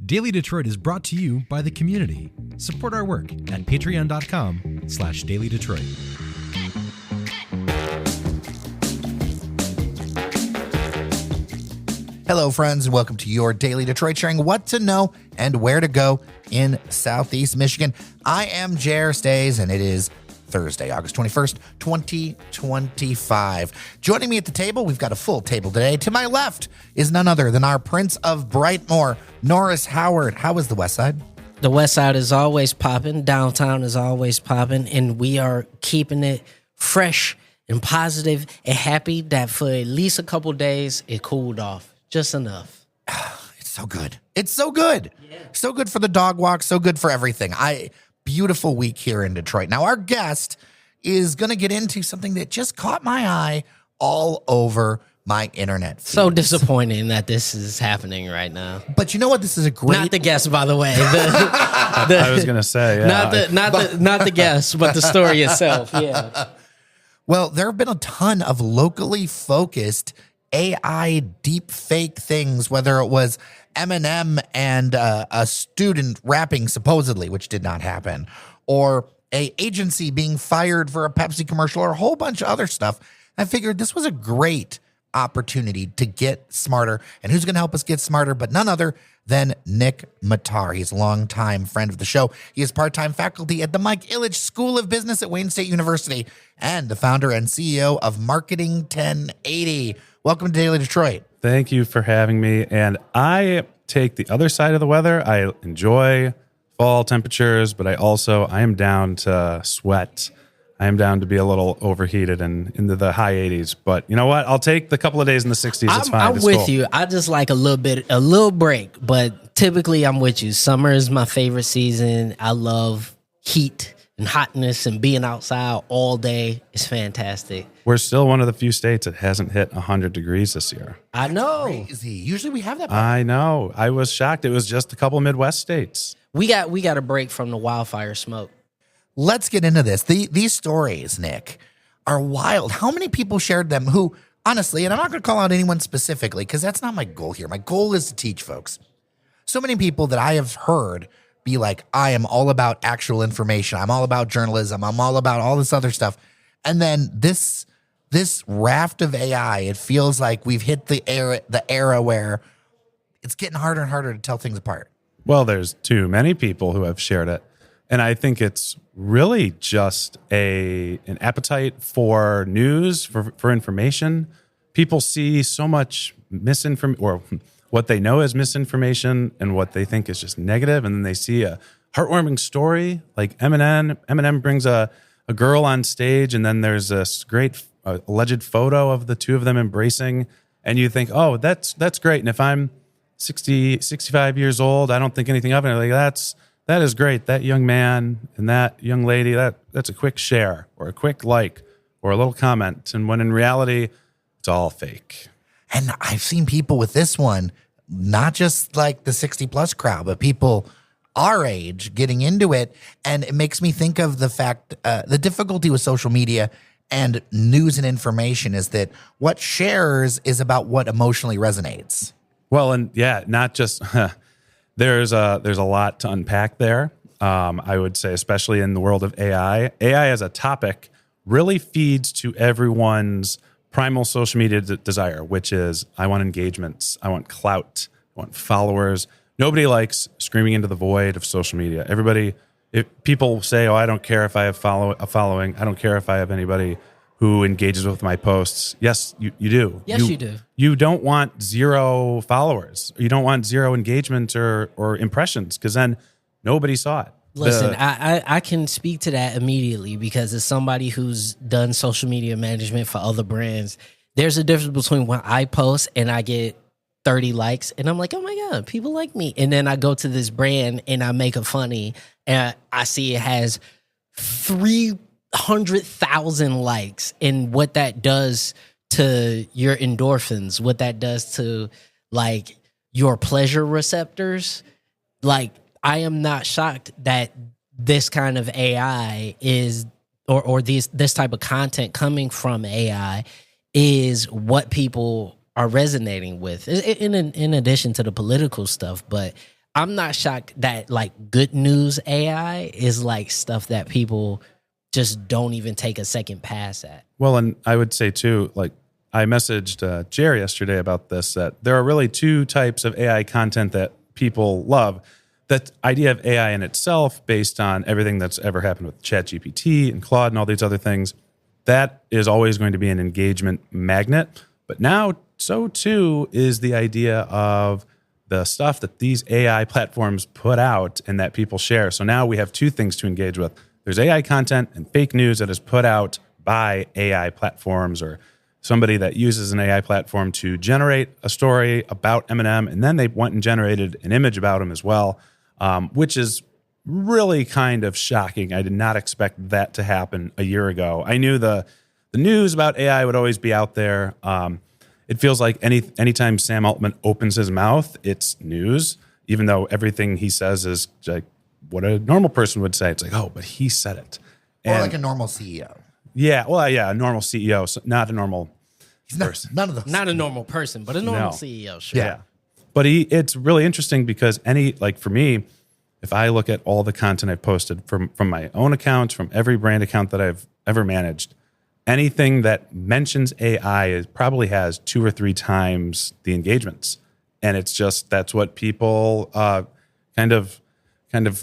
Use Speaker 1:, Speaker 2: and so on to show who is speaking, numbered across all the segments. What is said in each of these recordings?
Speaker 1: Daily Detroit is brought to you by the community. Support our work at patreon.com/dailydetroit.
Speaker 2: Hello, friends, and welcome to your Daily Detroit, sharing what to know and where to go in Southeast Michigan. I am Jer Stays, and it is Thursday, August 21st, 2025. Joining me at the table, we've got a full table today. To my left is none other than our Prince of Brightmoor, Norris Howard. How is the West Side?
Speaker 3: The West Side is always popping. Downtown is always popping. And we are keeping it fresh and positive and happy that for at least a couple days, it cooled off. Just enough.
Speaker 2: It's so good. It's so good. Yeah. So good for the dog walk. So good for everything. Beautiful week here in Detroit. Now, our guest is going to get into something that just caught my eye all over my internet feeds.
Speaker 3: So disappointing that this is happening right now.
Speaker 2: But you know what? This is a great...
Speaker 3: Not the guest, by the way.
Speaker 4: I was going to say, yeah.
Speaker 3: Not the guest, but the story itself. Yeah.
Speaker 2: Well, there have been a ton of locally focused AI deepfake things, whether it was Eminem and a student rapping supposedly, which did not happen, or a agency being fired for a Pepsi commercial, or a whole bunch of other stuff. I figured this was a great opportunity to get smarter. And who's going to help us get smarter but none other than Nick Mattar. He's a longtime friend of the show. He is part-time faculty at the Ilitch School of Business at Wayne State University and the founder and CEO of Marketing 1080. Welcome to Daily Detroit.
Speaker 4: Thank you for having me. And I take the other side of the weather. I enjoy fall temperatures, but I am down to sweat. I am down to be a little overheated and into the high 80s. But you know what? I'll take the couple of days in the 60s. It's fine.
Speaker 3: I'm with you. I just like a little break. But typically I'm with you. Summer is my favorite season. I love heat and hotness and being outside all day is fantastic.
Speaker 4: We're still one of the few states that hasn't hit 100 degrees this year.
Speaker 3: I know.
Speaker 2: Crazy. Usually we have that.
Speaker 4: I know. I was shocked. It was just a couple of Midwest states.
Speaker 3: We got a break from the wildfire smoke.
Speaker 2: Let's get into this. These stories, Nick, are wild. How many people shared them who, honestly, and I'm not going to call out anyone specifically because that's not my goal here. My goal is to teach folks. So many people that I have heard be like, I am all about actual information. I'm all about journalism. I'm all about all this other stuff. And then this raft of AI, it feels like we've hit the era where it's getting harder and harder to tell things apart.
Speaker 4: Well, there's too many people who have shared it. And I think it's really just an appetite for news, for information. People see so much misinformation, or what they know is misinformation and what they think is just negative. And then they see a heartwarming story like Eminem. Eminem brings a girl on stage, and then there's this great alleged photo of the two of them embracing. And you think, oh, that's great. And if I'm 60, 65 years old, I don't think anything of it. Like, that is great. That young man and that young lady, that's a quick share or a quick like or a little comment. And when in reality, it's all fake.
Speaker 2: And I've seen people with this one, not just like the 60-plus crowd, but people our age getting into it. And it makes me think of the fact, the difficulty with social media and news and information is that what shares is about what emotionally resonates.
Speaker 4: Well, and yeah, not just... There's a lot to unpack there. I would say, especially in the world of AI. AI as a topic really feeds to everyone's primal social media desire, which is, I want engagements, I want clout, I want followers. Nobody likes screaming into the void of social media. If people say, oh, I don't care if I have a following, I don't care if I have anybody who engages with my posts. Yes, you do.
Speaker 3: Yes, you do.
Speaker 4: You don't want 0 followers. You don't want 0 engagement or impressions, because then nobody saw it.
Speaker 3: Listen, I can speak to that immediately because as somebody who's done social media management for other brands, there's a difference between when I post and I get 30 likes and I'm like, oh my God, people like me. And then I go to this brand and I make a funny and I see it has 300,000 likes, and what that does to your endorphins, what that does to like your pleasure receptors. Like, I am not shocked that this kind of AI is, or this type of content coming from AI is what people are resonating with, in addition to the political stuff. But I'm not shocked that like good news AI is like stuff that people just don't even take a second pass at.
Speaker 4: Well, and I would say too, like I messaged Jerry yesterday about this, that there are really two types of AI content that people love. That idea of AI in itself, based on everything that's ever happened with ChatGPT and Claude and all these other things, that is always going to be an engagement magnet. But now, so too is the idea of the stuff that these AI platforms put out and that people share. So now we have two things to engage with. There's AI content and fake news that is put out by AI platforms or somebody that uses an AI platform to generate a story about Eminem, and then they went and generated an image about him as well, which is really kind of shocking. I did not expect that to happen a year ago. I knew the news about AI would always be out there. It feels like anytime Sam Altman opens his mouth, it's news, even though everything he says is like what a normal person would say. It's like, oh, but he said it.
Speaker 2: Or like a normal CEO.
Speaker 4: Yeah, well, yeah, a normal CEO, so not a normal person.
Speaker 2: None of those.
Speaker 3: Not a normal person, but a normal CEO, sure.
Speaker 4: Yeah. But it's really interesting because for me, if I look at all the content I've posted from my own account, from every brand account that I've ever managed, anything that mentions AI probably has 2 or 3 times the engagements. And it's just, that's what people kind of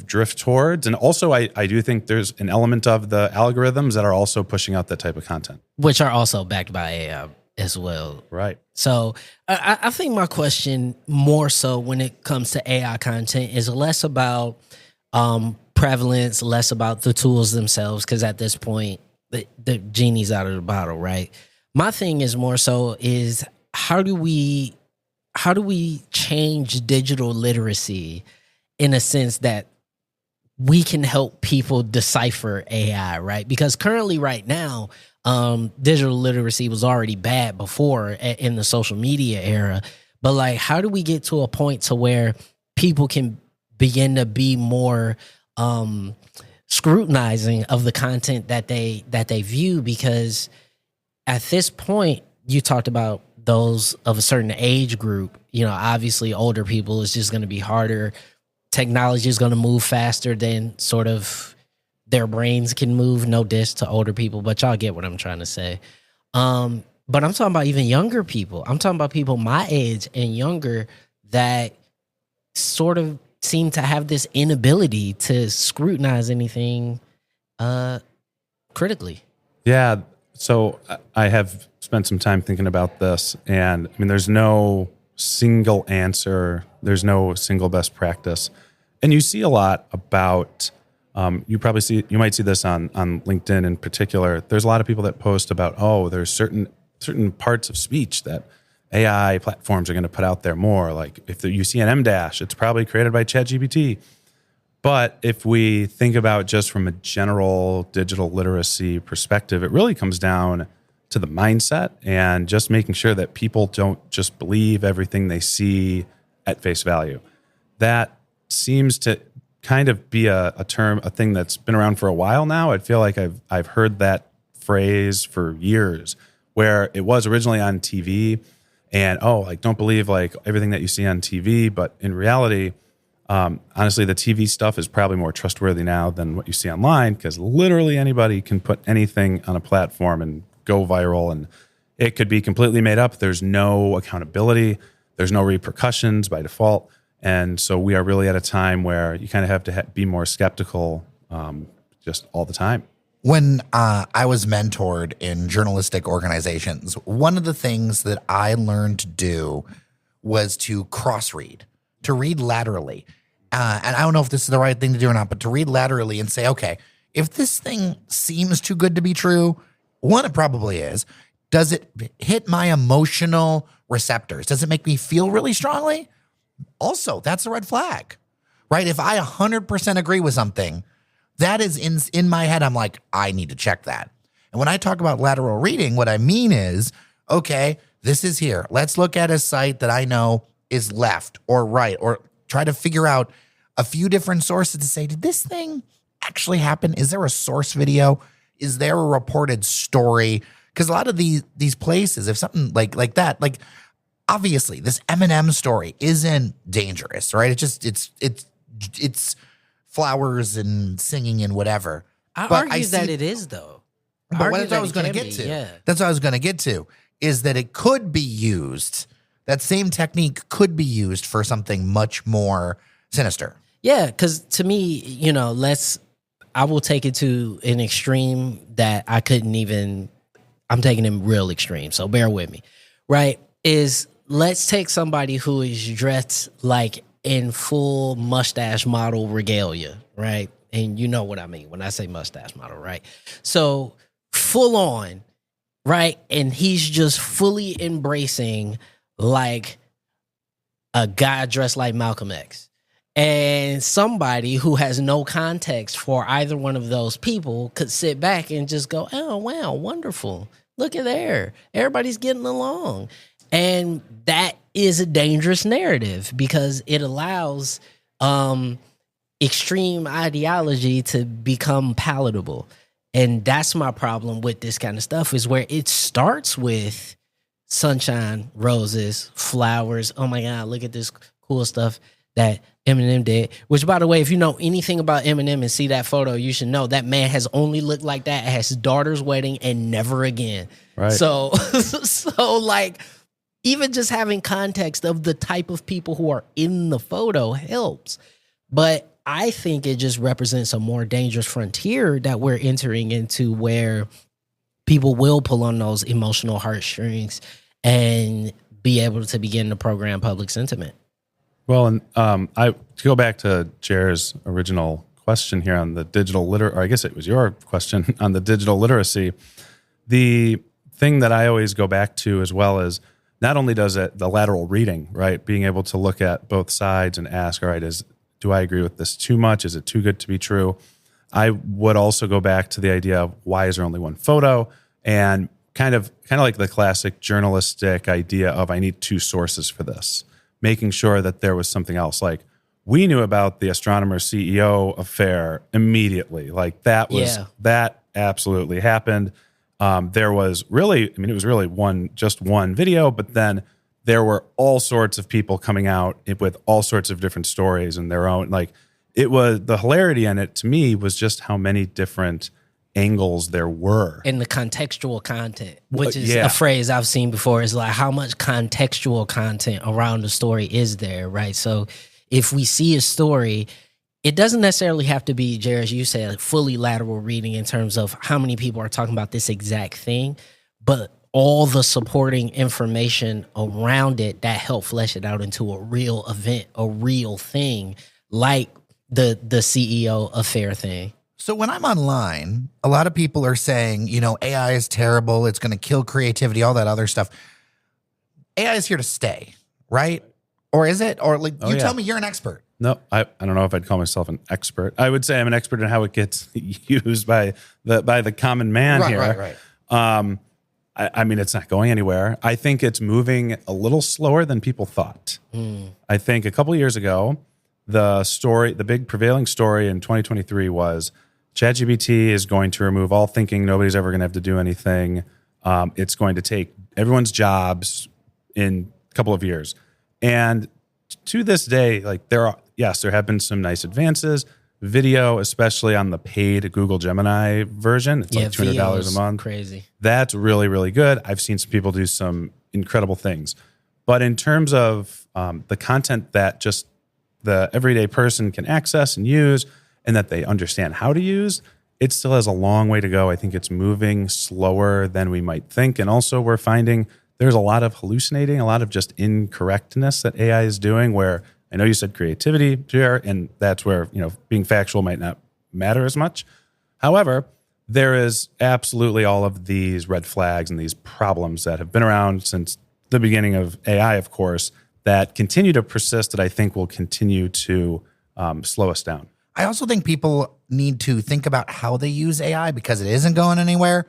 Speaker 4: drift towards. And also I do think there's an element of the algorithms that are also pushing out that type of content.
Speaker 3: Which are also backed by AI as well.
Speaker 4: Right.
Speaker 3: So I think my question more so when it comes to AI content is less about prevalence, less about the tools themselves, because at this point, the genie's out of the bottle, right? My thing is more so is how do we change digital literacy in a sense that we can help people decipher AI, right? Because currently right now, digital literacy was already bad before in the social media era. But like, how do we get to a point to where people can begin to be more scrutinizing of the content that they view? Because at this point, you talked about those of a certain age group. You know, obviously older people is just going to be harder. Technology is going to move faster than sort of their brains can move. No diss to older people, but y'all get what I'm trying to say. But I'm talking about even younger people. I'm talking about people my age and younger that sort of seem to have this inability to scrutinize anything critically.
Speaker 4: Yeah. So I have spent some time thinking about this, and I mean, there's no single answer. There's no single best practice. And you see a lot about, you might see this on LinkedIn in particular. There's a lot of people that post about, there's certain parts of speech that AI platforms are going to put out there more. Like if you see an M-dash, it's probably created by ChatGPT. But if we think about just from a general digital literacy perspective, it really comes down to the mindset and just making sure that people don't just believe everything they see at face value. That seems to kind of be a thing that's been around for a while now. I feel like I've heard that phrase for years, where it was originally on TV and, don't believe like everything that you see on TV. But in reality, honestly, the TV stuff is probably more trustworthy now than what you see online, because literally anybody can put anything on a platform and go viral, and it could be completely made up. There's no accountability. There's no repercussions by default. And so we are really at a time where you kind of have to be more skeptical just all the time.
Speaker 2: When I was mentored in journalistic organizations, one of the things that I learned to do was to cross-read, to read laterally. And I don't know if this is the right thing to do or not, but to read laterally and say, okay, if this thing seems too good to be true, one, it probably is. Does it hit my emotional receptors? Does it make me feel really strongly? Also, that's a red flag, right? If I 100% agree with something, that is in my head, I'm like, I need to check that. And when I talk about lateral reading, what I mean is, okay, this is here. Let's look at a site that I know is left or right, or try to figure out a few different sources to say, did this thing actually happen? Is there a source video? Is there a reported story? Because a lot of these places, if something like that, like obviously this Eminem story isn't dangerous, right? It's flowers and singing and whatever.
Speaker 3: I
Speaker 2: But
Speaker 3: argue that
Speaker 2: see-
Speaker 3: it is though.
Speaker 2: But that's what I was going to get to.
Speaker 3: Yeah.
Speaker 2: That's what I was going to get to, is that it could be used. That same technique could be used for something much more sinister.
Speaker 3: Yeah, because to me, you know, I will take it to an extreme that I couldn't even, I'm taking him real extreme, so bear with me, right? Is let's take somebody who is dressed like in full mustache model regalia, right? And you know what I mean when I say mustache model, right? So full on, right? And he's just fully embracing like a guy dressed like Malcolm X. And somebody who has no context for either one of those people could sit back and just go, oh, wow, wonderful. Look at there. Everybody's getting along. And that is a dangerous narrative because it allows extreme ideology to become palatable. And that's my problem with this kind of stuff, is where it starts with sunshine, roses, flowers. Oh my God, look at this cool stuff that Eminem did. Which, by the way, if you know anything about Eminem and see that photo, you should know that man has only looked like that at his daughter's wedding and never again.
Speaker 4: Right.
Speaker 3: So like, even just having context of the type of people who are in the photo helps. But I think it just represents a more dangerous frontier that we're entering into, where people will pull on those emotional heartstrings and be able to begin to program public sentiment.
Speaker 4: Well, and to go back to Jer's original question here on the digital or I guess it was your question on the digital literacy. The thing that I always go back to as well is not only does it the lateral reading, right? Being able to look at both sides and ask, all right, do I agree with this too much? Is it too good to be true? I would also go back to the idea of why is there only one photo, and kind of like the classic journalistic idea of I need two sources for this, making sure that there was something else. Like, we knew about the astronomer CEO affair immediately. Like that absolutely happened. There was really, it was really just one video, but then there were all sorts of people coming out with all sorts of different stories and their own, like, it was, the hilarity in it to me was just how many different angles there were.
Speaker 3: And the contextual content, which is a phrase I've seen before, is like how much contextual content around the story is there, right? So if we see a story, it doesn't necessarily have to be, Jared, as you said, fully lateral reading in terms of how many people are talking about this exact thing, but all the supporting information around it that help flesh it out into a real event, a real thing, like the CEO affair thing.
Speaker 2: So when I'm online, a lot of people are saying, AI is terrible. It's going to kill creativity, all that other stuff. AI is here to stay, right? Or is it? Or tell me, you're an expert.
Speaker 4: No, I don't know if I'd call myself an expert. I would say I'm an expert in how it gets used by the common man here.
Speaker 2: Right.
Speaker 4: It's not going anywhere. I think it's moving a little slower than people thought. I think a couple of years ago, the big prevailing story in 2023 was ChatGPT is going to remove all thinking. Nobody's ever going to have to do anything. It's going to take everyone's jobs in a couple of years. And to this day, like there have been some nice advances. Video, especially on the paid Google Gemini version, it's like $200 a month.
Speaker 3: Crazy.
Speaker 4: That's really, really good. I've seen some people do some incredible things. But in terms of the content that just the everyday person can access and use, and that they understand how to use, it still has a long way to go. I think it's moving slower than we might think. And also we're finding there's a lot of hallucinating, a lot of just incorrectness that AI is doing, where I know you said creativity, Jer, and that's where, being factual might not matter as much. However, there is absolutely all of these red flags and these problems that have been around since the beginning of AI, of course, that continue to persist, that I think will continue to slow us down.
Speaker 2: I also think people need to think about how they use AI, because it isn't going anywhere.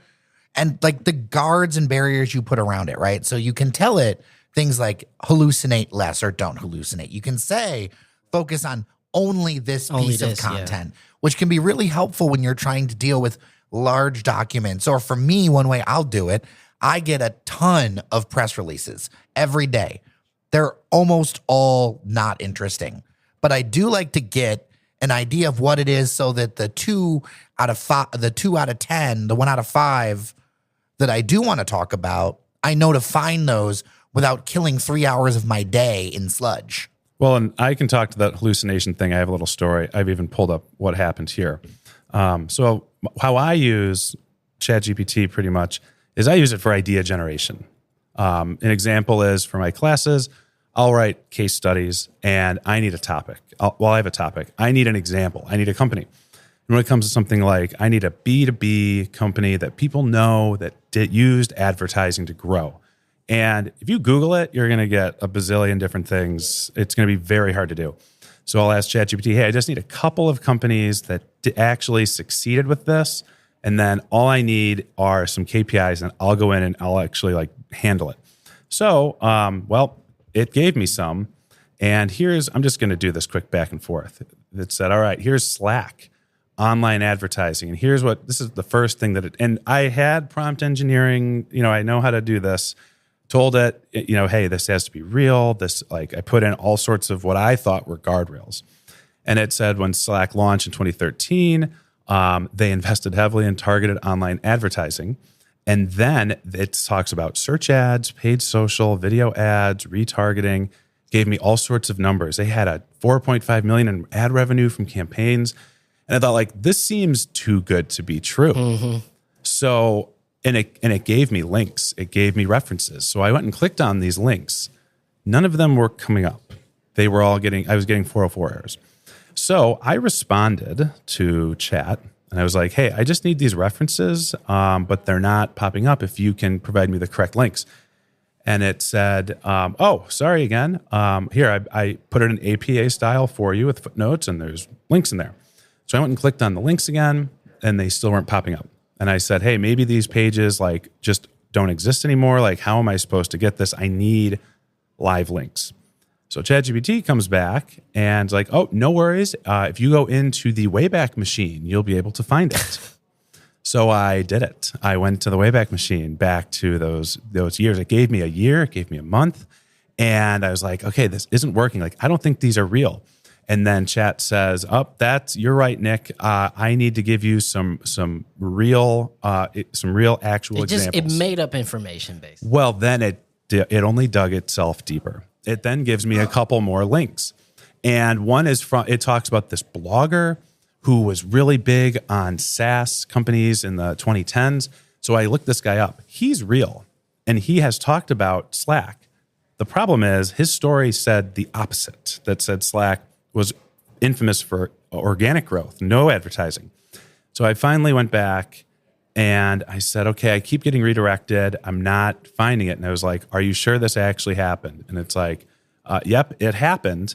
Speaker 2: And like the guards and barriers you put around it, right? So you can tell it things like hallucinate less or don't hallucinate. You can say, focus on only this piece of content, which can be really helpful when you're trying to deal with large documents. Or for me, one way I'll do it, I get a ton of press releases every day. They're almost all not interesting, but I do like to get an idea of what it is so that the 2 out of 5, the 2 out of 10, the 1 out of 5 that I do want to talk about, I know to find those without killing 3 hours of my day in sludge.
Speaker 4: Well, and I can talk to that hallucination thing. I have a little story. I've even pulled up what happened here. So how I use ChatGPT pretty much is I use it for idea generation. An example is for my classes, I'll write case studies and I need a topic. I have a topic. I need an example. I need a company. And when it comes to something like I need a B2B company that people know that used advertising to grow. And if you Google it, you're going to get a bazillion different things. It's going to be very hard to do. So I'll ask ChatGPT, hey, I just need a couple of companies that actually succeeded with this. And then all I need are some KPIs and I'll go in and I'll actually like handle it. So, well, it gave me some. And I'm just going to do this quick back and forth. It said, all right, here's Slack, online advertising. And this is the first thing and I had prompt engineering, I know how to do this. Told it, hey, this has to be real. I put in all sorts of what I thought were guardrails. And it said when Slack launched in 2013, they invested heavily in targeted online advertising. And then it talks about search ads, paid social, video ads, retargeting, gave me all sorts of numbers. They had a 4.5 million in ad revenue from campaigns. And I thought this seems too good to be true. Mm-hmm. So, and it gave me links. It gave me references. So I went and clicked on these links. None of them were coming up. I was getting 404 errors. So I responded to chat and I was like, hey, I just need these references, but they're not popping up if you can provide me the correct links. And it said, oh, sorry again. Here, I put it in APA style for you with footnotes and there's links in there. So I went and clicked on the links again and they still weren't popping up. And I said, hey, maybe these pages just don't exist anymore. How am I supposed to get this? I need live links. So ChatGPT comes back and like, oh, no worries. If you go into the Wayback Machine, you'll be able to find it. So I did it. I went to the Wayback Machine back to those years. It gave me a year. It gave me a month. And I was like, okay, this isn't working. I don't think these are real. And then chat says, you're right, Nick. I need to give you some real actual examples.
Speaker 3: It made up information, basically.
Speaker 4: Well, then it only dug itself deeper. It then gives me a couple more links. And one is it talks about this blogger who was really big on SaaS companies in the 2010s. So I looked this guy up. He's real. And he has talked about Slack. The problem is his story said the opposite, that said Slack was infamous for organic growth, no advertising. So I finally went back and I said, okay, I keep getting redirected. I'm not finding it. And I was like, are you sure this actually happened? And it's like, yep, it happened.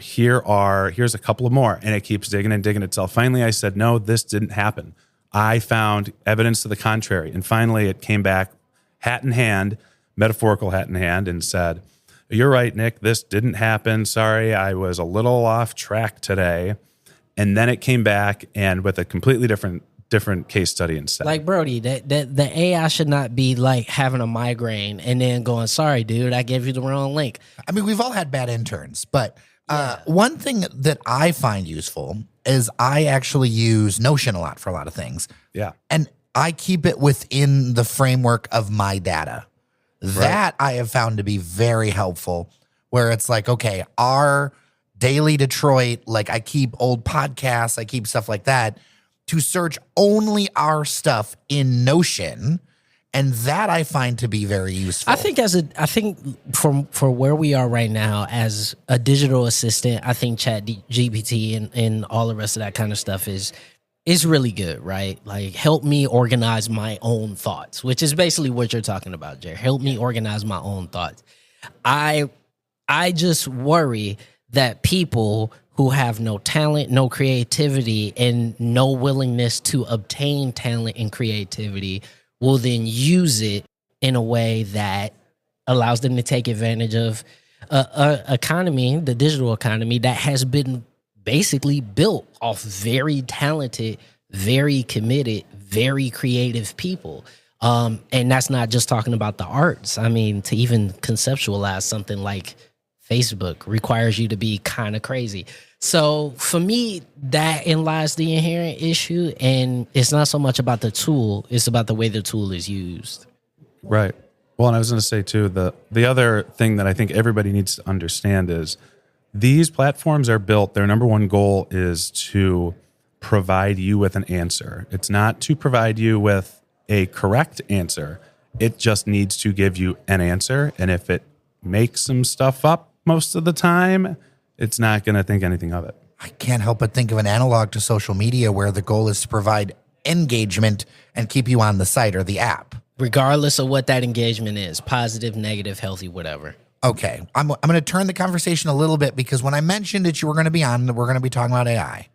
Speaker 4: Here's a couple of more. And it keeps digging and digging itself. Finally, I said, no, this didn't happen. I found evidence to the contrary. And finally, it came back hat in hand, metaphorical hat in hand, and said, you're right, Nick, this didn't happen. Sorry, I was a little off track today. And then it came back and with a completely different case study instead. Brody,
Speaker 3: the AI should not be having a migraine and then going, sorry, dude, I gave you the wrong link.
Speaker 2: I mean, we've all had bad interns, but one thing that I find useful is I actually use Notion a lot for a lot of things.
Speaker 4: Yeah.
Speaker 2: And I keep it within the framework of my data. That I have found to be very helpful, where it's okay, our daily Detroit, I keep old podcasts, I keep stuff like that to search only our stuff in Notion. And that I find to be very useful.
Speaker 3: I think for where we are right now as a digital assistant, I think ChatGPT and all the rest of that kind of stuff is really good, right? Help me organize my own thoughts, which is basically what you're talking about, Jerry. Help me organize my own thoughts. I just worry that people who have no talent, no creativity, and no willingness to obtain talent and creativity will then use it in a way that allows them to take advantage of economy, the digital economy that has been basically built off very talented, very committed, very creative people. And that's not just talking about the arts. I mean, to even conceptualize something like Facebook requires you to be kind of crazy. So for me, that in lies the inherent issue. And it's not so much about the tool, it's about the way the tool is used.
Speaker 4: Right. Well, and I was going to say too, the other thing that I think everybody needs to understand is these platforms are built, their number one goal is to provide you with an answer. It's not to provide you with a correct answer. It just needs to give you an answer. And if it makes some stuff up most of the time, it's not going to think anything of it.
Speaker 2: I can't help but think of an analog to social media where the goal is to provide engagement and keep you on the site or the app.
Speaker 3: Regardless of what that engagement is, positive, negative, healthy, whatever.
Speaker 2: Okay, I'm going to turn the conversation a little bit because when I mentioned that you were going to be on, we're going to be talking about AI.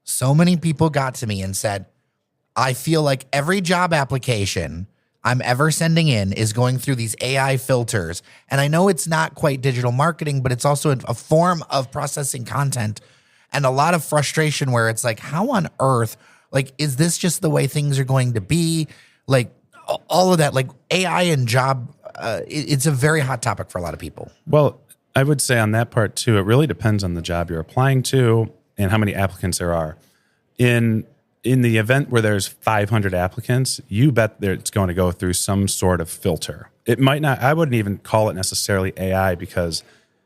Speaker 2: So many people got to me and said, I feel like every job application I'm ever sending in is going through these AI filters. And I know it's not quite digital marketing, but it's also a form of processing content and a lot of frustration where it's like, how on earth, like, is this just the way things are going to be? Like all of that, like AI and job, it's a very hot topic for a lot of people.
Speaker 4: Well, I would say on that part too, it really depends on the job you're applying to and how many applicants there are. In the event where there's 500 applicants, you bet that it's going to go through some sort of filter. It might not, I wouldn't even call it necessarily AI because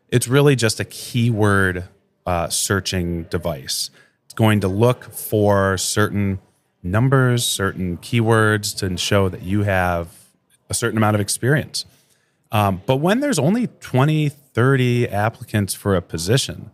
Speaker 4: it's really just a keyword searching device. It's going to look for certain numbers, certain keywords to show that you have a certain amount of experience. But when there's only 20, 30 applicants for a position,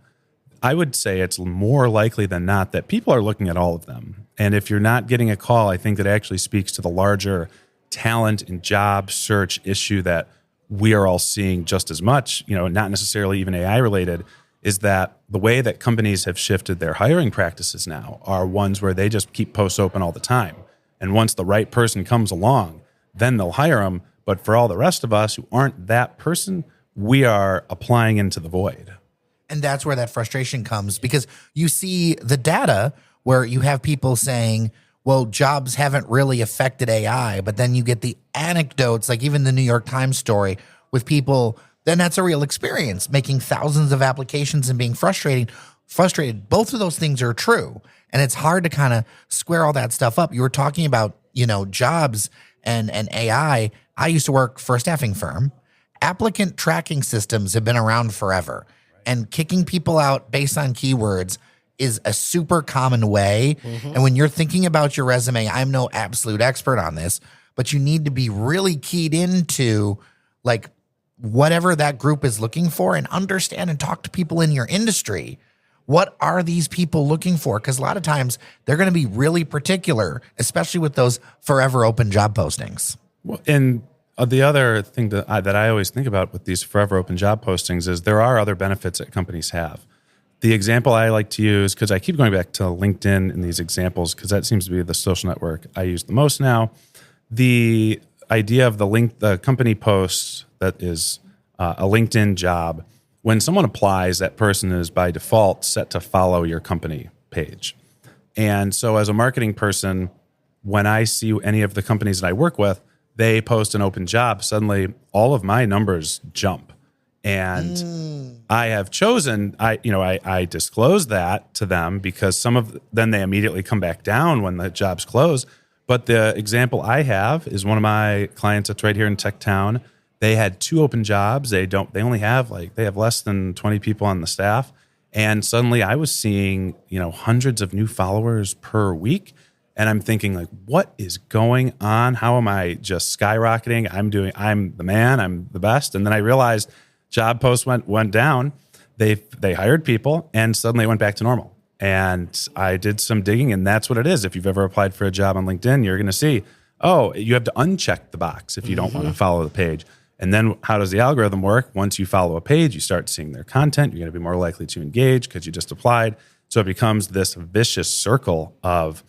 Speaker 4: I would say it's more likely than not that people are looking at all of them. And if you're not getting a call, I think that actually speaks to the larger talent and job search issue that we are all seeing just as much, not necessarily even AI related, is that the way that companies have shifted their hiring practices now are ones where they just keep posts open all the time. And once the right person comes along, then they'll hire them. But for all the rest of us who aren't that person, we are applying into the void.
Speaker 2: And that's where that frustration comes because you see the data where you have people saying, well, jobs haven't really affected AI, but then you get the anecdotes, like even the New York Times story with people, then that's a real experience, making thousands of applications and being frustrated. Both of those things are true. And it's hard to kind of square all that stuff up. You were talking about, jobs and AI. I used to work for a staffing firm. Applicant tracking systems have been around forever. And kicking people out based on keywords is a super common way. Mm-hmm. And when you're thinking about your resume, I'm no absolute expert on this, but you need to be really keyed into like whatever that group is looking for and understand and talk to people in your industry. What are these people looking for? Because a lot of times they're going to be really particular, especially with those forever open job postings.
Speaker 4: Well, and the other thing that I always think about with these forever open job postings is there are other benefits that companies have. The example I like to use, because I keep going back to LinkedIn in these examples, because that seems to be the social network I use the most now. The idea of the company posts that is a LinkedIn job, when someone applies, that person is by default set to follow your company page. And so as a marketing person, when I see any of the companies that I work with, they post an open job, suddenly all of my numbers jump. And I have chosen, I disclose that to them because then they immediately come back down when the jobs close. But the example I have is one of my clients that's right here in Tech Town. They had 2 open jobs. They have less than 20 people on the staff. And suddenly I was seeing, hundreds of new followers per week. And I'm thinking like, what is going on? How am I just skyrocketing? I'm the man, I'm the best. And then I realized job posts went down. They hired people and suddenly it went back to normal. And I did some digging and that's what it is. If you've ever applied for a job on LinkedIn, you're going to see, you have to uncheck the box if you don't want to follow the page. And then how does the algorithm work? Once you follow a page, you start seeing their content. You're going to be more likely to engage because you just applied. So it becomes this vicious circle of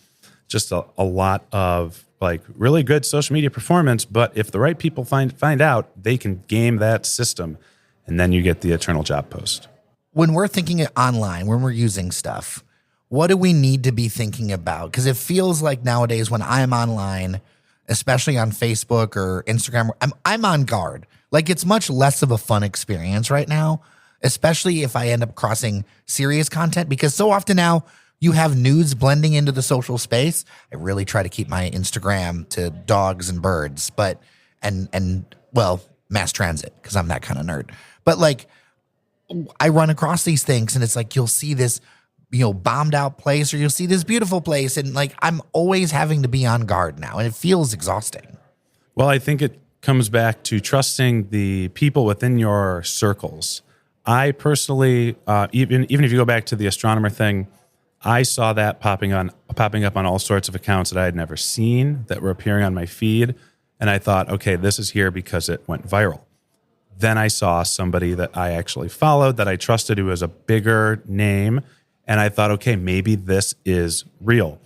Speaker 4: just a lot of like really good social media performance. But if the right people find out, they can game that system. And then you get the eternal job post.
Speaker 2: When we're thinking online, when we're using stuff, what do we need to be thinking about? Because it feels like nowadays when I'm online, especially on Facebook or Instagram. I'm on guard. Like, it's much less of a fun experience right now, especially if I end up crossing serious content, because so often now you have news blending into the social space. I really try to keep my Instagram to dogs and birds, but well, mass transit, because I'm that kind of nerd. But like, I run across these things and it's like, you'll see this, bombed out place, or you'll see this beautiful place. And like, I'm always having to be on guard now, and it feels exhausting.
Speaker 4: Well, I think it comes back to trusting the people within your circles. I personally, even if you go back to the astronomer thing, I saw that popping up on all sorts of accounts that I had never seen that were appearing on my feed. And I thought, okay, this is here because it went viral. Then I saw somebody that I actually followed, that I trusted, who was a bigger name. And I thought, okay, maybe this is real.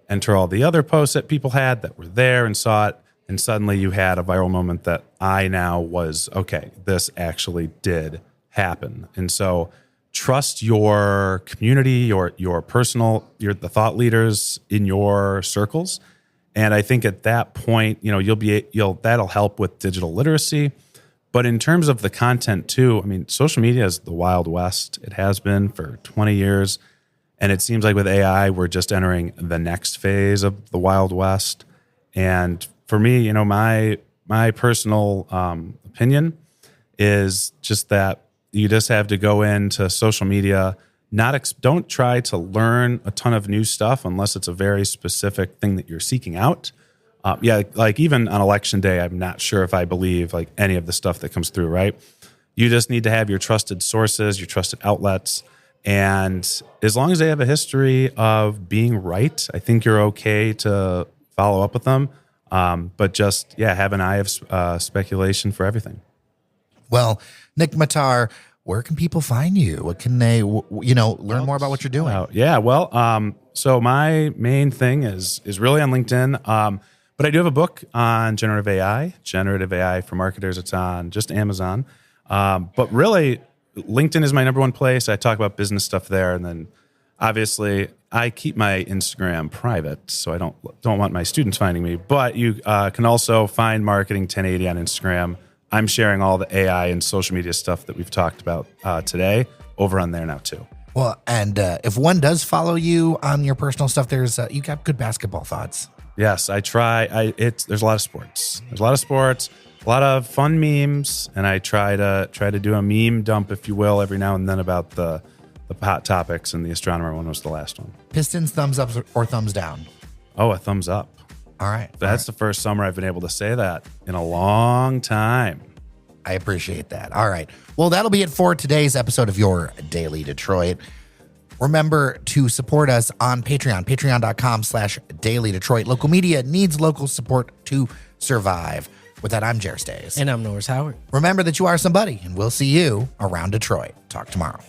Speaker 4: Enter all the other posts that people had that were there and saw it. And suddenly you had a viral moment that I now was, okay, this actually did happen. And so trust your community, your personal, the thought leaders in your circles. And I think at that point, that'll help with digital literacy. But in terms of the content too, I mean, social media is the Wild West. It has been for 20 years. And it seems like with AI, we're just entering the next phase of the Wild West. And for me, my personal opinion is just that you just have to go into social media. Don't try to learn a ton of new stuff unless it's a very specific thing that you're seeking out. Like even on election day, I'm not sure if I believe like any of the stuff that comes through, right? You just need to have your trusted sources, your trusted outlets. And as long as they have a history of being right, I think you're okay to follow up with them. But just, have an eye of speculation for everything.
Speaker 2: Well, Nick Mattar, where can people find you? What can they, learn more about what you're doing?
Speaker 4: So my main thing is really on LinkedIn. But I do have a book on generative AI for marketers. It's on just Amazon. But really, LinkedIn is my number one place. I talk about business stuff there. And then obviously I keep my Instagram private, so I don't want my students finding me. But you can also find Marketing 1080 on Instagram. I'm sharing all the AI and social media stuff that we've talked about today over on there now too.
Speaker 2: Well, and if one does follow you on your personal stuff, there's you got good basketball thoughts.
Speaker 4: Yes, I try. There's a lot of sports. A lot of fun memes, and I try to do a meme dump, if you will, every now and then about the hot topics. And the astronomer one was the last one.
Speaker 2: Pistons, thumbs up or thumbs down?
Speaker 4: Oh, a thumbs up.
Speaker 2: All right.
Speaker 4: That's the first summer I've been able to say that in a long time.
Speaker 2: I appreciate that. All right. Well, that'll be it for today's episode of Your Daily Detroit. Remember to support us on Patreon, patreon.com/Daily Detroit. Local media needs local support to survive. With that, I'm Jer Stays.
Speaker 3: And I'm Norris Howard.
Speaker 2: Remember that you are somebody, and we'll see you around Detroit. Talk tomorrow.